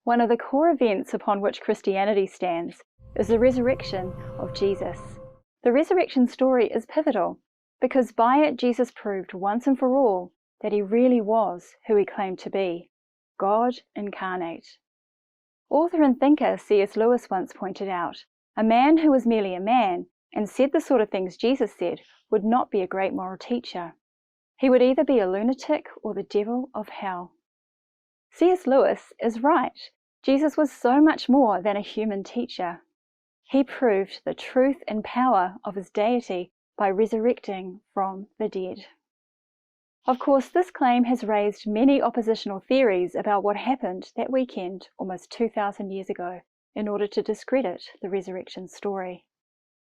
One of the core events upon which Christianity stands is the resurrection of Jesus. The resurrection story is pivotal because by it Jesus proved once and for all that he really was who he claimed to be, God incarnate. Author and thinker C.S. Lewis once pointed out, a man who was merely a man and said the sort of things Jesus said would not be a great moral teacher. He would either be a lunatic or the devil of hell. C.S. Lewis is right. Jesus was so much more than a human teacher. He proved the truth and power of his deity by resurrecting from the dead. Of course, this claim has raised many oppositional theories about what happened that weekend almost 2,000 years ago in order to discredit the resurrection story.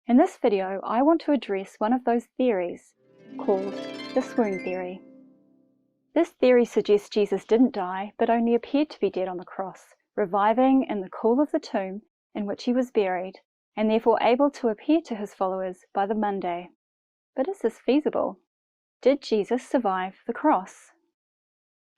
In this video, I want to address one of those theories called the Swoon Theory. This theory suggests Jesus didn't die, but only appeared to be dead on the cross, reviving in the cool of the tomb in which he was buried, and therefore able to appear to his followers by the Monday. But is this feasible? Did Jesus survive the cross?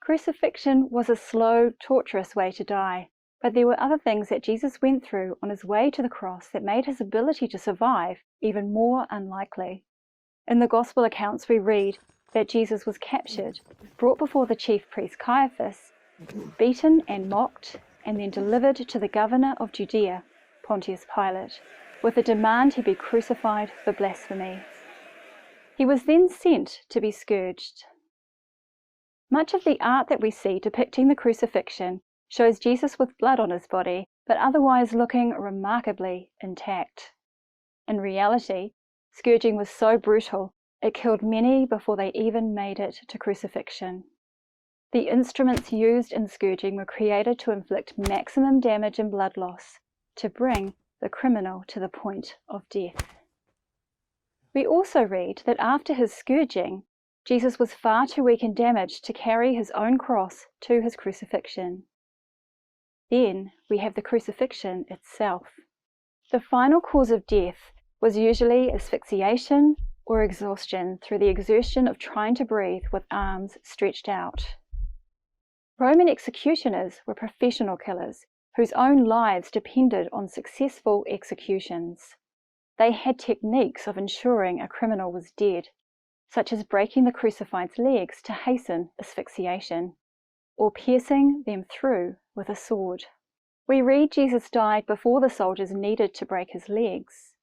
Crucifixion was a slow, torturous way to die, but there were other things that Jesus went through on his way to the cross that made his ability to survive even more unlikely. In the Gospel accounts we read that Jesus was captured, brought before the chief priest Caiaphas, beaten and mocked, and then delivered to the governor of Judea, Pontius Pilate, with a demand he be crucified for blasphemy. He was then sent to be scourged. Much of the art that we see depicting the crucifixion shows Jesus with blood on his body, but otherwise looking remarkably intact. In reality, scourging was so brutal it killed many before they even made it to crucifixion. The instruments used in scourging were created to inflict maximum damage and blood loss, to bring the criminal to the point of death. We also read that after his scourging, Jesus was far too weak and damaged to carry his own cross to his crucifixion. Then we have the crucifixion itself. The final cause of death was usually asphyxiation or exhaustion through the exertion of trying to breathe with arms stretched out. Roman executioners were professional killers whose own lives depended on successful executions. They had techniques of ensuring a criminal was dead, such as breaking the crucified's legs to hasten asphyxiation, or piercing them through with a sword. We read Jesus died before the soldiers needed to break his legs.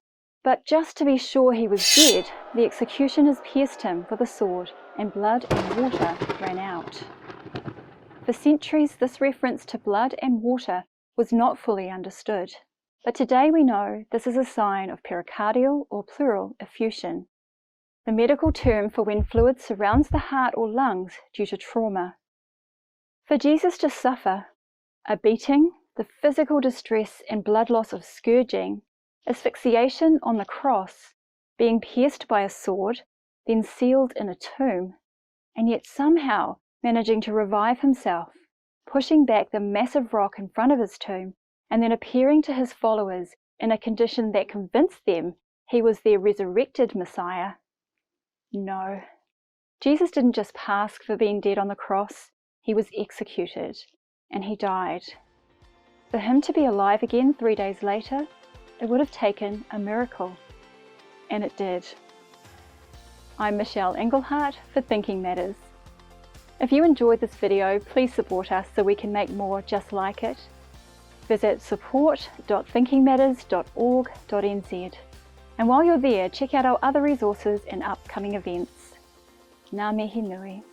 But just to be sure he was dead, the executioners pierced him with a sword, and blood and water ran out. For centuries, this reference to blood and water was not fully understood. But today we know this is a sign of pericardial or pleural effusion, the medical term for when fluid surrounds the heart or lungs due to trauma. For Jesus to suffer a beating, the physical distress and blood loss of scourging, asphyxiation on the cross, being pierced by a sword, then sealed in a tomb, and yet somehow managing to revive himself, pushing back the massive rock in front of his tomb, and then appearing to his followers in a condition that convinced them he was their resurrected Messiah. No, Jesus didn't just pass for being dead on the cross, he was executed, and he died. For him to be alive again 3 days later, it would have taken a miracle, and it did. I'm Englehardt for Thinking Matters. If you enjoyed this video, please support us so we can make more just like it. Visit support.thinkingmatters.org.nz. And while you're there, check out our other resources and upcoming events. Ngā mihi nui.